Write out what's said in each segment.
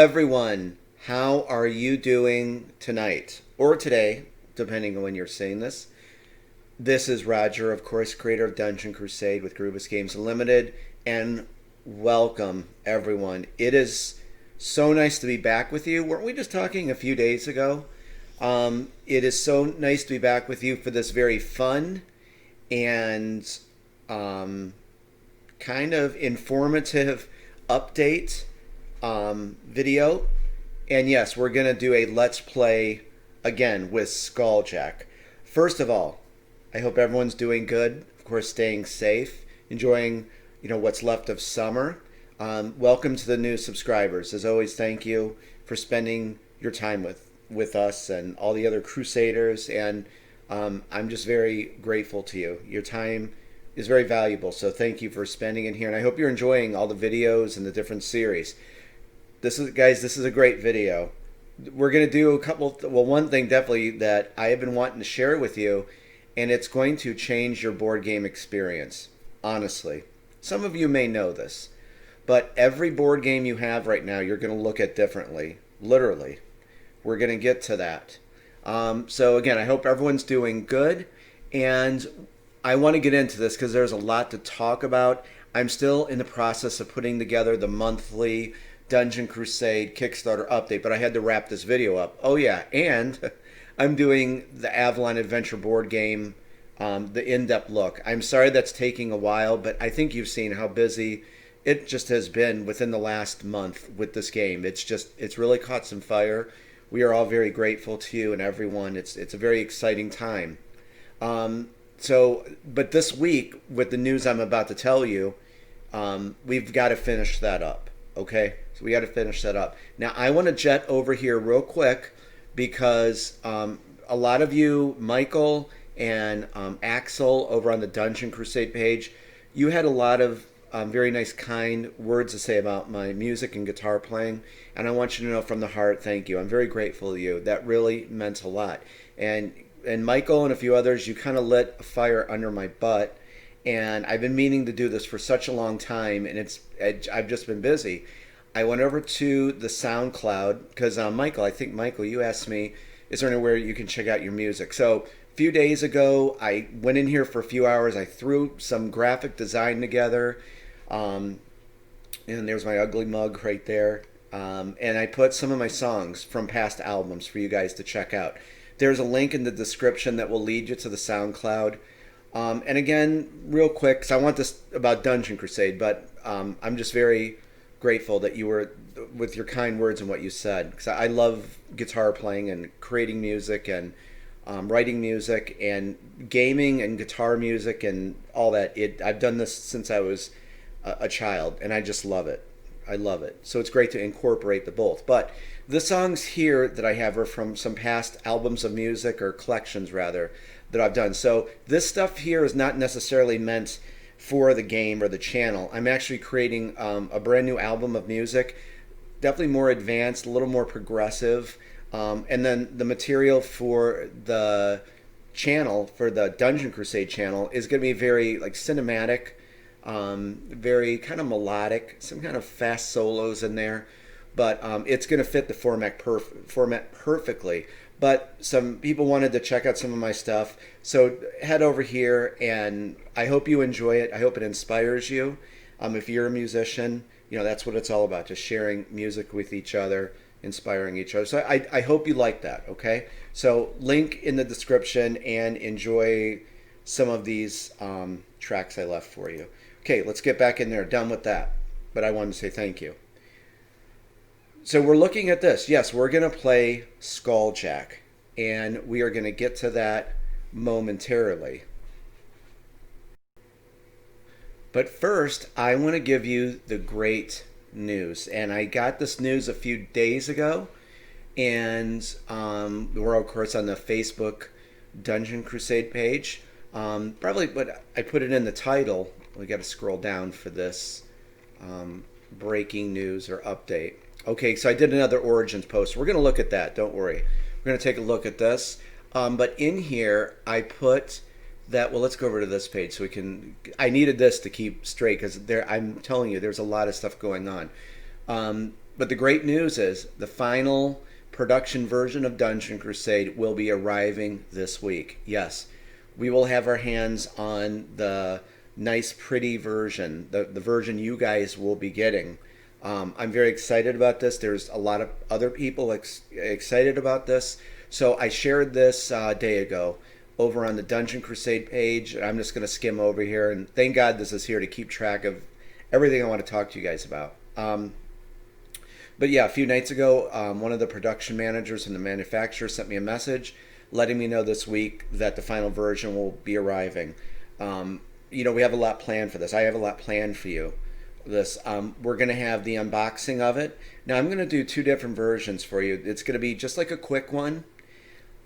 everyone. How are you doing tonight or today, depending on when you're seeing this? This is Roger, of course, creator of Dungeon Crusade with Groovis Games Unlimited, and welcome, everyone. It is so nice to be back with you. Weren't we just talking a few days ago? It is so nice to be back with you for this very fun and kind of informative update video. And yes, we're going to do a Let's Play again with Skulljack. First of all, I hope everyone's doing good. Of course, staying safe, enjoying what's left of summer. Welcome to the new subscribers. As always, thank you for spending your time with us and all the other Crusaders. And I'm just very grateful to you. Your time is very valuable, so thank you for spending it here. And I hope you're enjoying all the videos and the different series. This is a great video. We're going to do one thing definitely that I have been wanting to share with you, and it's going to change your board game experience, honestly. Some of you may know this, but every board game you have right now, you're going to look at differently, literally. We're going to get to that. So again, I hope everyone's doing good, and I want to get into this because there's a lot to talk about. I'm still in the process of putting together the monthly Dungeon Crusade Kickstarter update, but I had to wrap this video up. Oh yeah, and I'm doing the Avalon Adventure board game, the in-depth look. I'm sorry that's taking a while, but I think you've seen how busy it just has been within the last month with this game. It's really caught some fire. We are all very grateful to you and everyone. It's a very exciting time. But this week, with the news I'm about to tell you, we've got to finish that up. Okay, so we got to finish that up. Now, I want to jet over here real quick because a lot of you, Michael and Axel over on the Dungeon Crusade page, you had a lot of very nice, kind words to say about my music and guitar playing. And I want you to know from the heart, thank you. I'm very grateful to you. That really meant a lot. And Michael and a few others, you kind of lit a fire under my butt. And I've been meaning to do this for such a long time, and I've just been busy. I went over to the SoundCloud because Michael, you asked me, is there anywhere you can check out your music? So a few days ago, I went in here for a few hours. I threw some graphic design together, and there's my ugly mug right there. And I put some of my songs from past albums for you guys to check out. There's a link in the description that will lead you to the SoundCloud. And again, real quick, because I want this about Dungeon Crusade, but I'm just very grateful that you were, with your kind words and what you said, because I love guitar playing and creating music and writing music and gaming and guitar music and all that. I've done this since I was a child, and I just love it. I love it. So it's great to incorporate the both. But the songs here that I have are from some past albums of music, or collections rather, that I've done. So this stuff here is not necessarily meant for the game or the channel. I'm actually creating a brand new album of music, definitely more advanced, a little more progressive. And then the material for the channel, for the Dungeon Crusade channel, is going to be very like cinematic, very kind of melodic, some kind of fast solos in there. But it's going to fit the format perfectly. But some people wanted to check out some of my stuff, so head over here, and I hope you enjoy it. I hope it inspires you. If you're a musician, that's what it's all about, just sharing music with each other, inspiring each other. So I hope you like that, okay? So link in the description, and enjoy some of these tracks I left for you. Okay, let's get back in there. Done with that, but I wanted to say thank you. So we're looking at this. Yes, we're going to play Skulljack, and we are going to get to that momentarily. But first, I want to give you the great news. And I got this news a few days ago, and we're, of course, on the Facebook Dungeon Crusade page. Probably, but I put it in the title. We got to scroll down for this breaking news or update. Okay, so I did another Origins post. We're going to look at that. Don't worry. We're going to take a look at this. But in here, I put that, well, let's go over to this page so we can, I needed this to keep straight because I'm telling you, there's a lot of stuff going on. But the great news is the final production version of Dungeon Crusade will be arriving this week. Yes, we will have our hands on the nice, pretty version, the version you guys will be getting. I'm very excited about this. There's a lot of other people excited about this. So I shared this a day ago over on the Dungeon Crusade page. I'm just going to skim over here. And thank God this is here to keep track of everything I want to talk to you guys about. But yeah, a few nights ago, one of the production managers and the manufacturer sent me a message letting me know this week that the final version will be arriving. We have a lot planned for this. I have a lot planned for you. We're going to have the unboxing of it. Now, I'm going to do two different versions for you. It's going to be just like a quick one.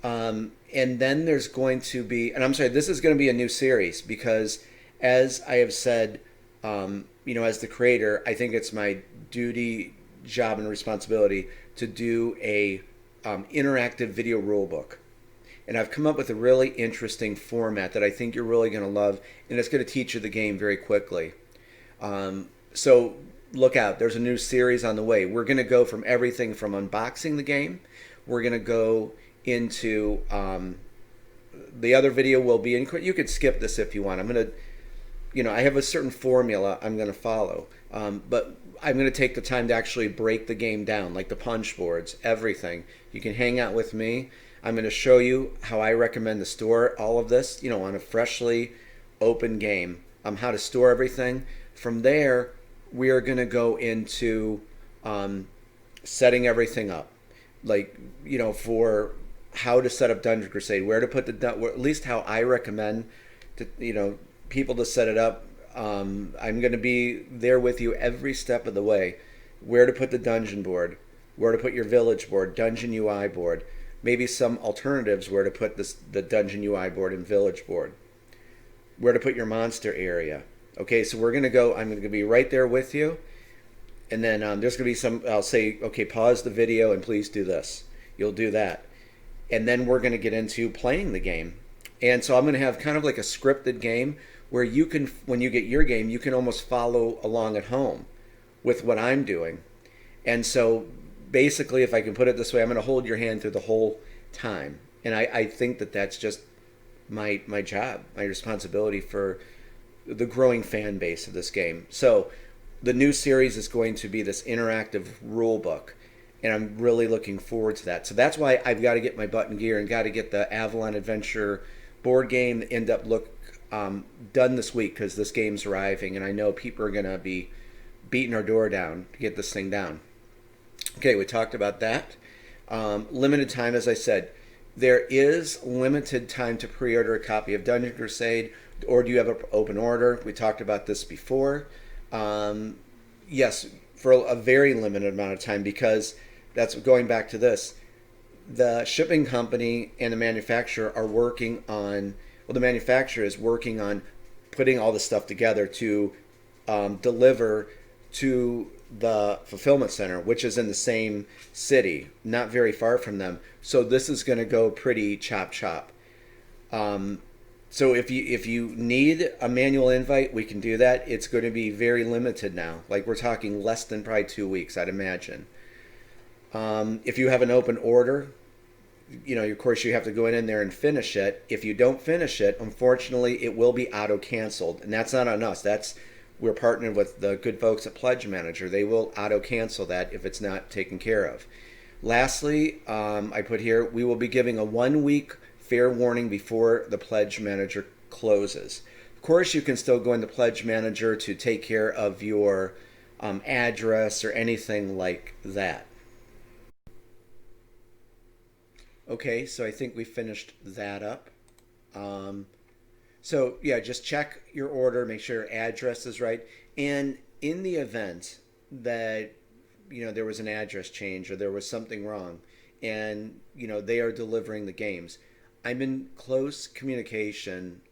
And then there's going to be, and I'm sorry, this is going to be a new series because, as I have said, as the creator, I think it's my duty, job, and responsibility to do a interactive video rule book. And I've come up with a really interesting format that I think you're really going to love, and it's going to teach you the game very quickly. So look out. There's a new series on the way. We're going to go from everything from unboxing the game. We're going to go into the other video will be in. You could skip this if you want. I'm going to, I have a certain formula I'm going to follow. But I'm going to take the time to actually break the game down, like the punch boards, everything. You can hang out with me. I'm going to show you how I recommend to store all of this, on a freshly open game, how to store everything. From there, we are going to go into setting everything up, for how to set up Dungeon Crusade, where to put at least how I recommend to, people to set it up. I'm going to be there with you every step of the way. Where to put the dungeon board, where to put your village board, dungeon UI board, maybe some alternatives where to put the dungeon UI board and village board, where to put your monster area. Okay, so I'm going to be right there with you. And then there's going to be I'll say, okay, pause the video and please do this. You'll do that. And then we're going to get into playing the game. And so I'm going to have kind of like a scripted game where you can, when you get your game, you can almost follow along at home with what I'm doing. And so basically, if I can put it this way, I'm going to hold your hand through the whole time. And I think that that's just my job, my responsibility for the growing fan base of this game. So the new series is going to be this interactive rule book. And I'm really looking forward to that. So that's why I've got to get my butt in gear and got to get the Avalon Adventure board game in-depth look done this week because this game's arriving. And I know people are going to be beating our door down to get this thing down. Okay, we talked about that. Limited time, as I said. There is limited time to pre-order a copy of Dungeon Crusade, or do you have an open order? We talked about this before. Yes, for a very limited amount of time, because that's going back to this. The shipping company and the manufacturer are working on, the manufacturer is working on putting all the stuff together to deliver to the fulfillment center, which is in the same city, not very far from them. So this is going to go pretty chop. So if you need a manual invite, we can do that. It's going to be very limited now. Like we're talking less than probably 2 weeks, I'd imagine. If you have an open order, of course you have to go in there and finish it. If you don't finish it, unfortunately, it will be auto canceled, and that's not on us. We're partnered with the good folks at Pledge Manager. They will auto cancel that if it's not taken care of. Lastly, I put here, we will be giving a 1 week fair warning before the Pledge Manager closes. Of course, you can still go into Pledge Manager to take care of your address or anything like that. Okay, so I think we finished that up. So yeah, just check your order, make sure your address is right. And in the event that, there was an address change or there was something wrong and, they are delivering the games, I'm in close communication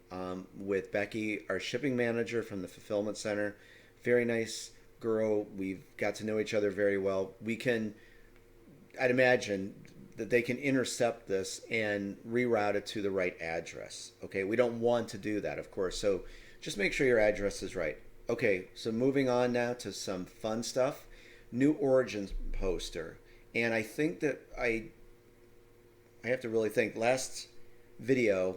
with Becky, our shipping manager from the fulfillment center. Very nice girl. We've got to know each other very well. I'd imagine that they can intercept this and reroute it to the right address. Okay, we don't want to do that, of course. So just make sure your address is right. Okay, so moving on now to some fun stuff. new Origins poster. And I think that I have to really think. Last video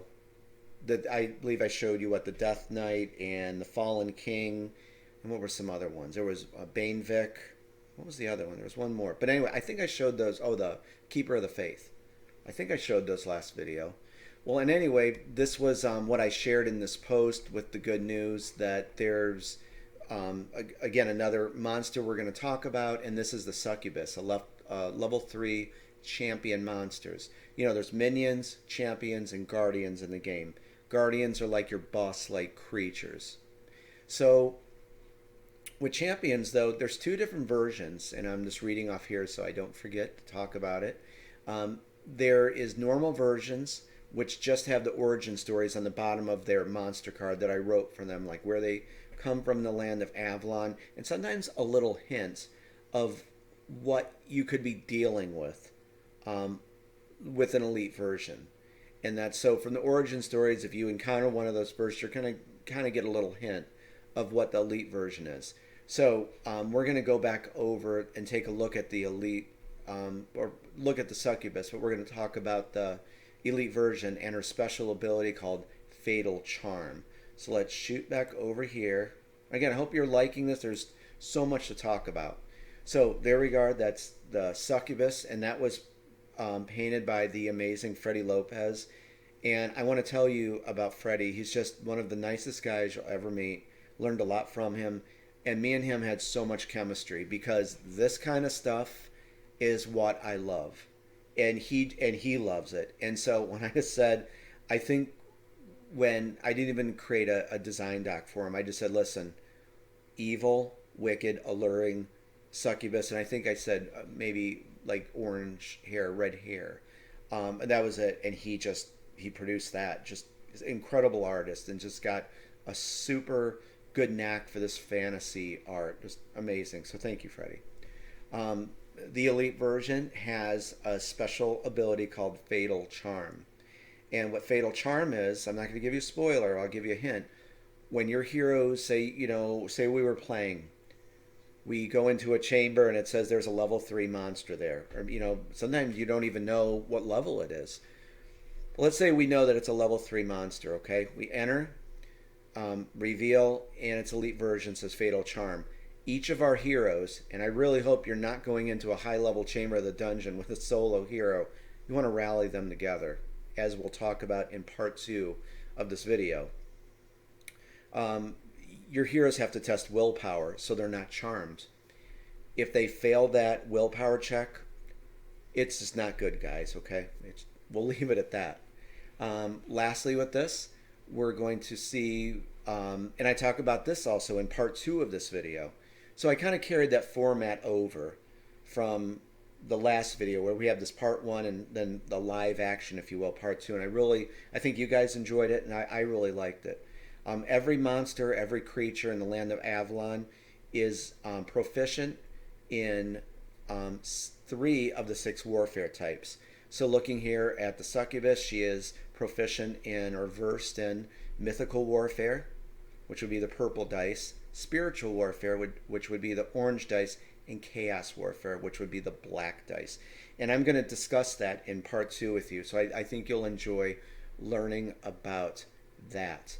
that I believe I showed you what the Death Knight and the Fallen King, and what were some other ones? There was Bane Vic. What was the other one? There was one more. But anyway, I think I showed those. Oh, the Keeper of the Faith. I think I showed those last video. Well, and anyway, this was what I shared in this post with the good news that there's again another monster we're going to talk about, and this is the Succubus, level 3 champion monsters. You know, there's minions, champions, and guardians in the game. Guardians are like your boss-like creatures. So with champions, though, there's two different versions, and I'm just reading off here so I don't forget to talk about it. There is normal versions, which just have the origin stories on the bottom of their monster card that I wrote for them, like where they come from, the land of Avalon, and sometimes a little hint of what you could be dealing with an elite version. And that's so from the origin stories, if you encounter one of those first, you're going to kind of get a little hint of what the elite version is. So we're going to go back over and take a look at the elite, or look at the Succubus, but we're going to talk about the elite version and her special ability called Fatal Charm. So let's shoot back over here. Again, I hope you're liking this. There's so much to talk about. So there we go. That's the Succubus, and that was painted by the amazing Freddie Lopez. And I want to tell you about Freddie. He's just one of the nicest guys you'll ever meet. Learned a lot from him. And me and him had so much chemistry because this kind of stuff is what I love. And he loves it. And so when I just said, I think when I didn't even create a design doc for him, I just said, listen, evil, wicked, alluring, Succubus, and I think I said maybe like orange hair, red hair, and that was it. And he produced that. Just incredible artist, and just got a super good knack for this fantasy art. Just amazing. So thank you, Freddie. The elite version has a special ability called Fatal Charm, and what Fatal Charm is, I'm not going to give you a spoiler. I'll give you a hint. When your heroes say we were playing. We go into a chamber and it says there's a level 3 monster there. Or, sometimes you don't even know what level it is. Well, let's say we know that it's a level 3 monster, okay? We enter, reveal, and its elite version says Fatal Charm. Each of our heroes, and I really hope you're not going into a high-level chamber of the dungeon with a solo hero. You want to rally them together, as we'll talk about in part 2 of this video. Your heroes have to test willpower, so they're not charmed. If they fail that willpower check, it's just not good, guys, okay? We'll leave it at that. Lastly with this, we're going to see, and I talk about this also in part 2 of this video. So I kind of carried that format over from the last video where we have this part 1 and then the live action, if you will, part 2. And I think you guys enjoyed it, and I really liked it. Every monster, every creature in the land of Avalon is proficient in 3 of the 6 warfare types. So looking here at the Succubus, she is proficient in or versed in mythical warfare, which would be the purple dice, spiritual warfare, which would be the orange dice, and chaos warfare, which would be the black dice. And I'm going to discuss that in part 2 with you. So I think you'll enjoy learning about that.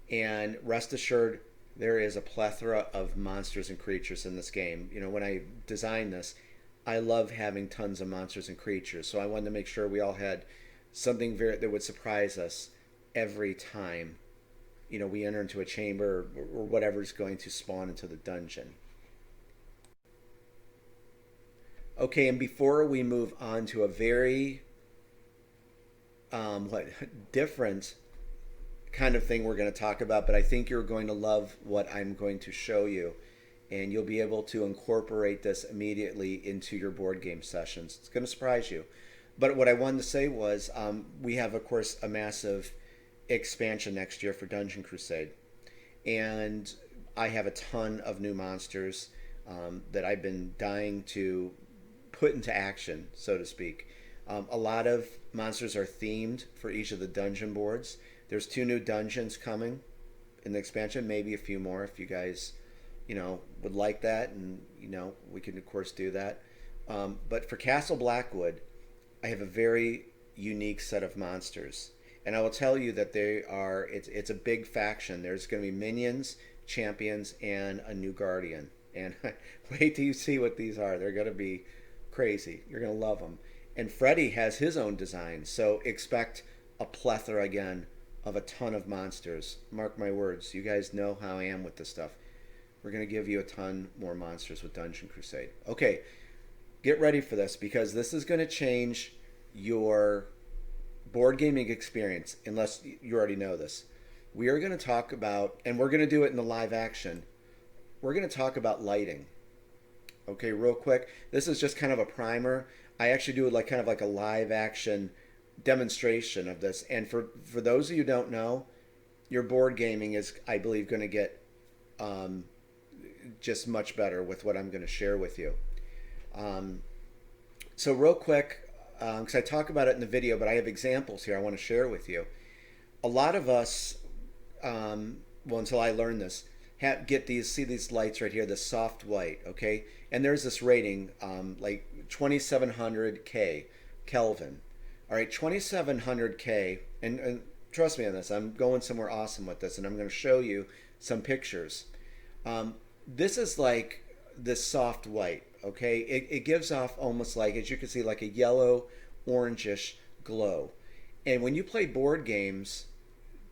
And rest assured, there is a plethora of monsters and creatures in this game. When I designed this, I love having tons of monsters and creatures. So I wanted to make sure we all had something that would surprise us every time, we enter into a chamber or whatever's going to spawn into the dungeon. Okay, and before we move on to a very different kind of thing we're going to talk about, but I think you're going to love what I'm going to show you, and you'll be able to incorporate this immediately into your board game sessions. It's going to surprise you. But what I wanted to say was we have, of course, a massive expansion next year for Dungeon Crusade, and I have a ton of new monsters that I've been dying to put into action, so to speak. A lot of monsters are themed for each of the dungeon boards. There's 2 new dungeons coming in the expansion, maybe a few more if you guys would like that, and we can of course do that. But for Castle Blackwood, I have a very unique set of monsters, and I will tell you that they are. It's a big faction. There's going to be minions, champions, and a new guardian. And wait till you see what these are. They're going to be crazy. You're going to love them. And Freddy has his own design, so expect a plethora again of a ton of monsters. Mark my words. You guys know how I am with this stuff. We're going to give you a ton more monsters with Dungeon Crusade. Okay, get ready for this because this is going to change your board gaming experience, unless you already know this. We are going to talk about, and we're going to do it in the live action, we're going to talk about lighting. Okay, real quick. This is just kind of a primer. I actually do like kind of like a live action demonstration of this. And for those of you who don't know, your board gaming is, I believe, going to get just much better with what I'm going to share with you. So real quick, because I talk about it in the video, but I have examples here I want to share with you. A lot of us, well, until I learned this, see these lights right here, the soft white, okay? And there's this rating, like 2700 Kelvin. All right, 2700 and trust me on this, I'm going somewhere awesome with this, and I'm going to show you some pictures. This is like this soft white, okay? It gives off almost like, as you can see, like a yellow, orangish glow. And when you play board games,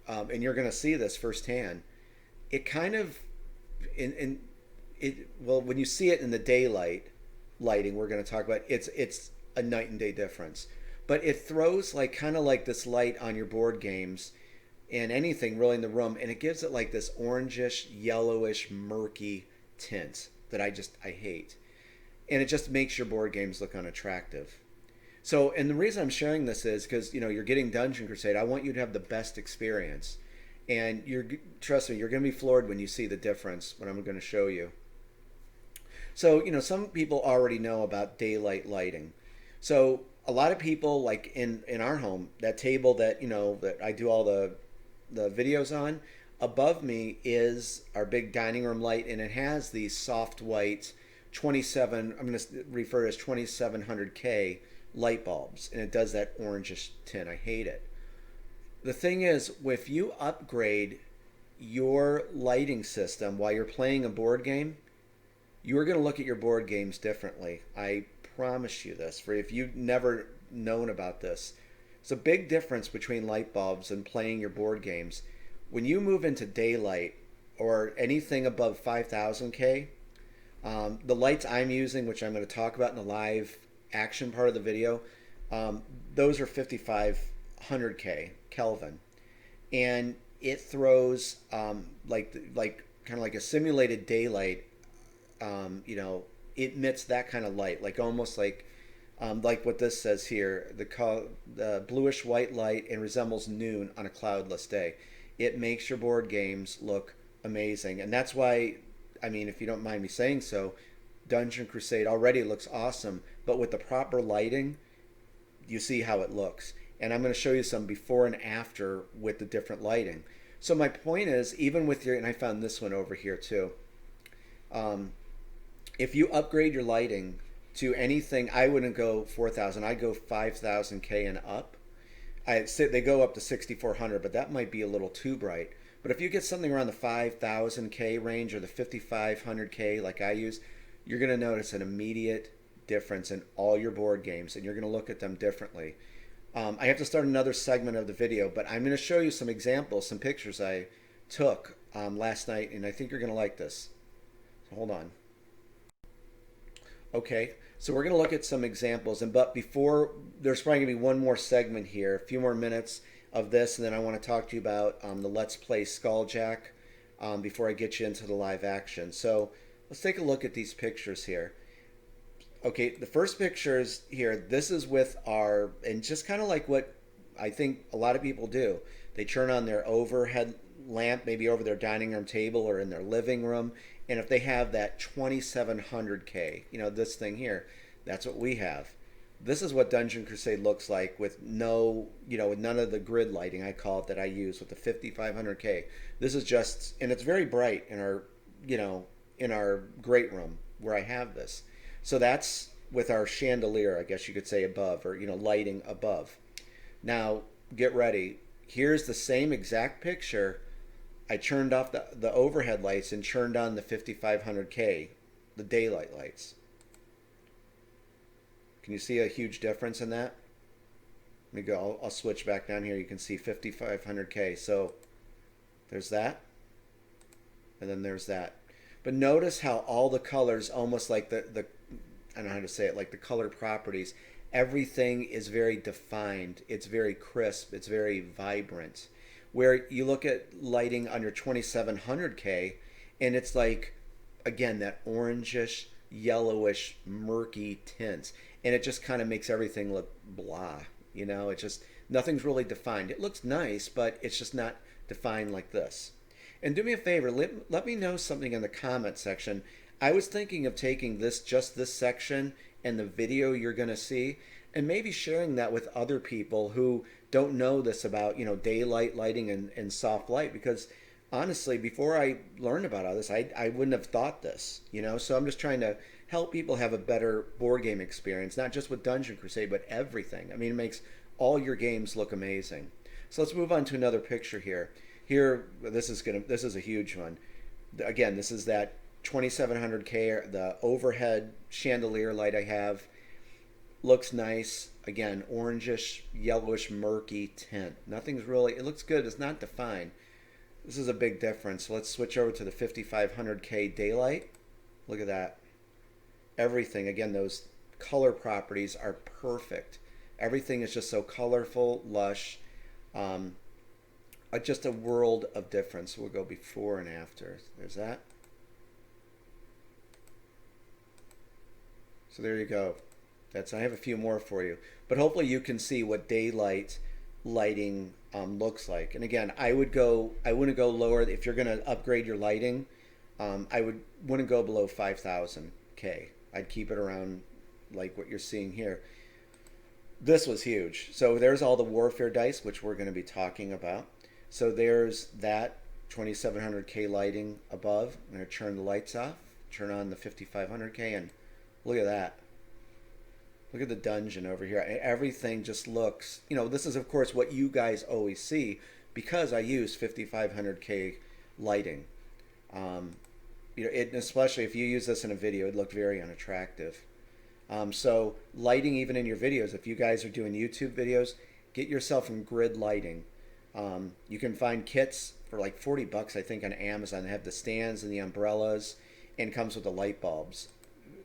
and you're going to see this firsthand, it kind of, well, when you see it in the daylight lighting, we're going to talk about, it's a night and day difference. But it throws like kind of like this light on your board games and anything really in the room, and it gives it like this orangish, yellowish, murky tint that I hate. And it just makes your board games look unattractive. So, and the reason I'm sharing this is because, you're getting Dungeon Crusade. I want you to have the best experience. And trust me, you're going to be floored when you see the difference, what I'm going to show you. So, some people already know about daylight lighting. So, a lot of people, like in our home, that table that, that I do all the videos on, above me is our big dining room light, and it has these soft white 27, I'm going to refer to as 2700 light bulbs, and it does that orangish tint. I hate it. The thing is, if you upgrade your lighting system while you're playing a board game, you're going to look at your board games differently. I promise you this, for if you've never known about this. It's a big difference between light bulbs and playing your board games. When you move into daylight or anything above 5000 the lights I'm using, which I'm going to talk about in the live action part of the video, those are 5500 Kelvin, and it throws like kind of like a simulated daylight. It emits that kind of light, like almost like what this says here, the bluish white light, and resembles noon on a cloudless day. It makes your board games look amazing, and that's why, if you don't mind me saying so, Dungeon Crusade already looks awesome, but with the proper lighting, you see how it looks. And I'm going to show you some before and after with the different lighting. So my point is, even with and I found this one over here too, if you upgrade your lighting to anything, I wouldn't go 4000, I'd go 5000 and up. They go up to 6400, but that might be a little too bright. But if you get something around the 5000 range or the 5500 like I use, you're going to notice an immediate difference in all your board games, and you're going to look at them differently. I have to start another segment of the video, but I'm going to show you some examples, some pictures I took last night, and I think you're going to like this. So hold on. Okay, so we're going to look at some examples, but before, there's probably going to be one more segment here, a few more minutes of this, and then I want to talk to you about the Let's Play Skulljack before I get you into the live action. So let's take a look at these pictures here. Okay, the first picture is here. This is with and just kind of like what I think a lot of people do. They turn on their overhead lamp, maybe over their dining room table or in their living room, and if they have that 2700 this thing here, that's what we have. This is what Dungeon Crusade looks like with with none of the grid lighting, I call it, that I use with the 5500 This is just, and it's very bright in our, in our great room where I have this. So that's with our chandelier, I guess you could say, above, or lighting above. Now get ready. Here's the same exact picture. I turned off the overhead lights and turned on the 5500K, the daylight lights. Can you see a huge difference in that? Let me go. I'll switch back down here. You can see 5500K. So there's that, and then there's that. But notice how all the colors, almost like the I don't know how to say it, like the color properties, everything is very defined. It's very crisp. It's very vibrant. Where you look at lighting on your 2700K, and it's like, again, that orangish, yellowish, murky tints, and it just kind of makes everything look blah. It just, nothing's really defined. It looks nice, but it's just not defined like this. And do me a favor, let me know something in the comment section. I was thinking of taking just this section and the video you're going to see, and maybe sharing that with other people who don't know this about, daylight lighting and soft light, because honestly, before I learned about all this, I wouldn't have thought this, So I'm just trying to help people have a better board game experience, not just with Dungeon Crusade, but everything. I mean, it makes all your games look amazing. So let's move on to another picture here. Here, this is a huge one. Again, this is that 2700K, the overhead chandelier light I have. Looks nice. Again, orangish, yellowish, murky tint. Nothing's really, it looks good. It's not defined. This is a big difference. So let's switch over to the 5500K daylight. Look at that. Everything, again, those color properties are perfect. Everything is just so colorful, lush. Just a world of difference. We'll go before and after. There's that. So there you go. I have a few more for you, but hopefully you can see what daylight lighting looks like. And again, I wouldn't go lower. If you're going to upgrade your lighting, wouldn't go below 5000K. I'd keep it around like what you're seeing here. This was huge. So there's all the warfare dice, which we're going to be talking about. So there's that 2700K lighting above. I'm going to turn the lights off, turn on the 5500K, and look at that. Look at the dungeon over here. Everything just looks, this is of course what you guys always see because I use 5500K lighting. Especially if you use this in a video, it'd look very unattractive. So lighting even in your videos, if you guys are doing YouTube videos, get yourself some grid lighting. You can find kits for like $40, I think, on Amazon. They have the stands and the umbrellas, and comes with the light bulbs.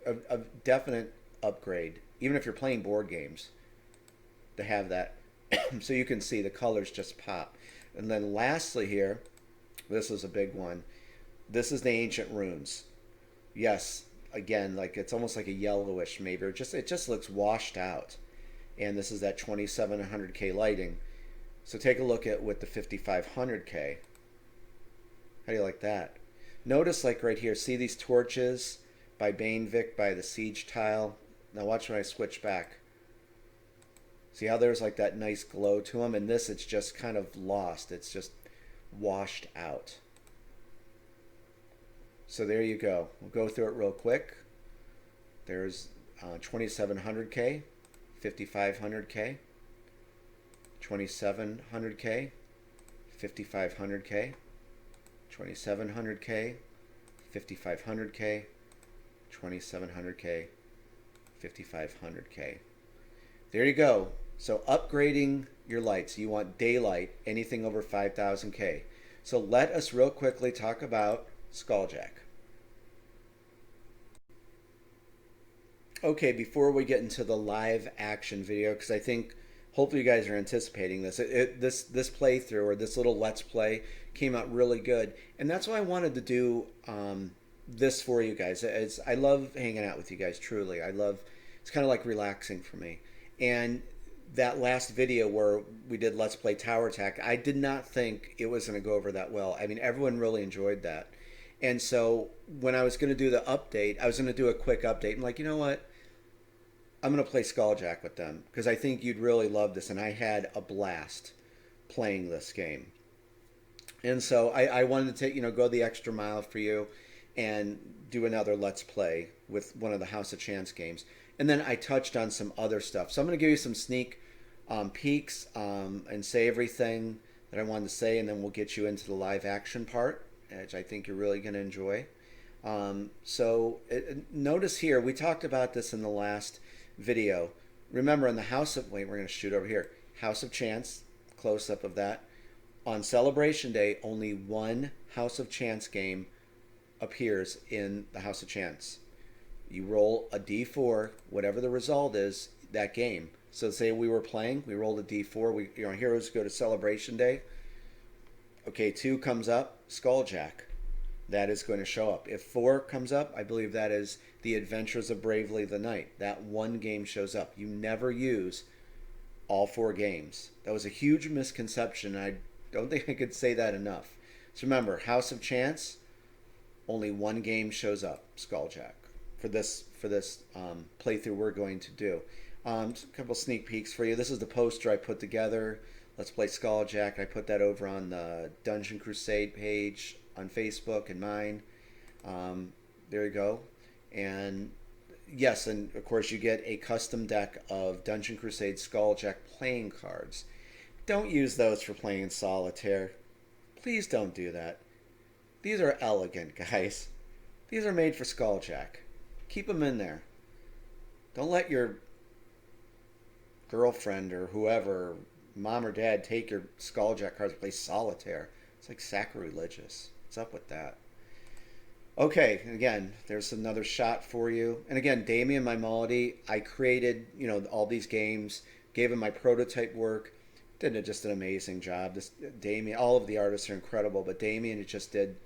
A definite upgrade, even if you're playing board games, to have that. So you can see the colors just pop. And then lastly here, this is a big one. This is the ancient runes. Yes, again, like it's almost like a yellowish maybe, it just looks washed out. And this is that 2700K lighting. So take a look at with the 5500K. How do you like that? Notice, like right here, see these torches by Bainvik, by the siege tile. Now watch when I switch back. See how there's like that nice glow to them, and this, it's just kind of lost. It's just washed out. So there you go. We'll go through it real quick. There's 2700K, 5500K, 2700K, 5500K, 2700K, 5500K, 2700K, 5500K. There you go. So upgrading your lights. You want daylight, anything over 5000K. So let us real quickly talk about Skulljack. Okay, before we get into the live action video, because I think hopefully you guys are anticipating this. This playthrough, or this little Let's Play, came out really good. And that's why I wanted to do this for you guys. I love hanging out with you guys, truly. It's kind of like relaxing for me. And that last video where we did Let's Play Tower Attack, I did not think it was going to go over that well. I mean, everyone really enjoyed that. And so when I was going to do the update, I was going to do a quick update. I'm like, you know what? I'm going to play Skulljack with them because I think you'd really love this. And I had a blast playing this game. And so I wanted to take, go the extra mile for you. and do another Let's Play with one of the House of Chance games. And then I touched on some other stuff. So I'm going to give you some sneak peeks and say everything that I wanted to say, and then we'll get you into the live action part, which I think you're really going to enjoy. Notice here, we talked about this in the last video. Remember, in the House of... Wait, we're going to shoot over here. House of Chance, close-up of that. On Celebration Day, only one House of Chance game appears in the House of Chance. You roll a d4, whatever the result is, that game. So say we were playing, we rolled a d4, our heroes go to Celebration Day. Okay, 2 comes up, Skulljack. That is going to show up. If 4 comes up, I believe that is The Adventures of Bravely the Knight. That one game shows up. You never use all 4 games. That was a huge misconception. I don't think I could say that enough. So remember, House of Chance, only one game shows up, Skulljack, for this playthrough we're going to do. Just a couple sneak peeks for you. This is the poster I put together. Let's play Skulljack. I put that over on the Dungeon Crusade page on Facebook and mine. There you go. And yes, and of course you get a custom deck of Dungeon Crusade Skulljack playing cards. Don't use those for playing solitaire. Please don't do that. These are elegant, guys. These are made for Skulljack. Keep them in there. Don't let your girlfriend or whoever, mom or dad, take your Skulljack cards and play solitaire. It's like sacrilegious. What's up with that? Okay, again, there's another shot for you. And again, Damien Maimolidi, I created, all these games, gave him my prototype work, did just an amazing job. Damien, all of the artists are incredible, but Damien just did,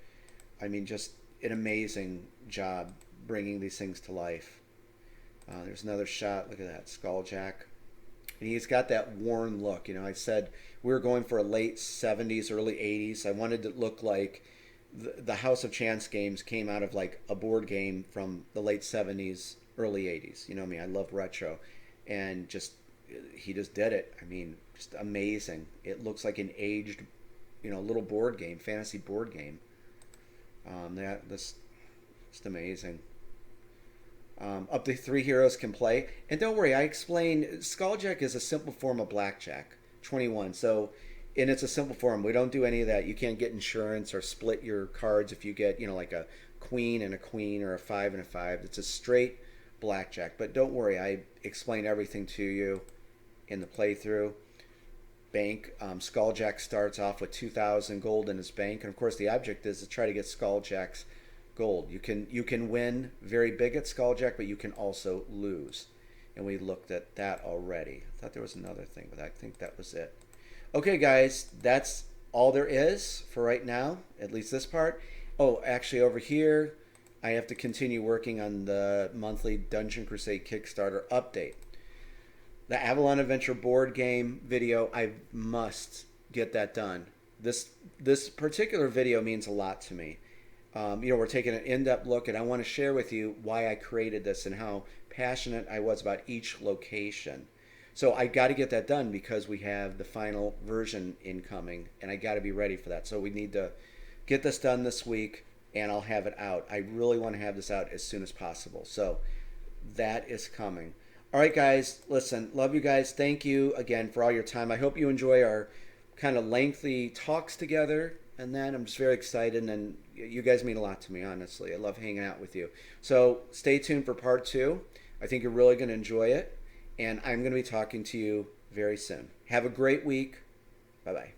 just an amazing job bringing these things to life. There's another shot. Look at that, Skulljack. And he's got that worn look. I said we were going for a late 70s, early 80s. I wanted to look like the House of Chance games came out of like a board game from the late 70s, early 80s. You know me, I love retro. And he just did it. Just amazing. It looks like an aged, little board game, fantasy board game. That's just amazing. Up to 3 heroes can play. And don't worry, I explained Skulljack is a simple form of blackjack, 21. So, and it's a simple form. We don't do any of that. You can't get insurance or split your cards if you get, like a queen and a queen or a 5 and a 5. It's a straight blackjack. But don't worry, I explain everything to you in the playthrough. Bank, Skulljack starts off with 2,000 gold in his bank. And of course, the object is to try to get Skulljack's gold. You can win very big at Skulljack, but you can also lose. And we looked at that already. I thought there was another thing, but I think that was it. Okay, guys, that's all there is for right now, at least this part. Oh, actually, over here, I have to continue working on the monthly Dungeon Crusade Kickstarter update. The Avalon Adventure board game video, I must get that done. This particular video means a lot to me. We're taking an in-depth look, and I want to share with you why I created this and how passionate I was about each location. So I got to get that done because we have the final version incoming, and I got to be ready for that. So we need to get this done this week, and I'll have it out. I really want to have this out as soon as possible. So that is coming. All right, guys, listen, love you guys. Thank you again for all your time. I hope you enjoy our kind of lengthy talks together. And then I'm just very excited, and you guys mean a lot to me, honestly. I love hanging out with you. So stay tuned for part 2. I think you're really going to enjoy it, and I'm going to be talking to you very soon. Have a great week. Bye-bye.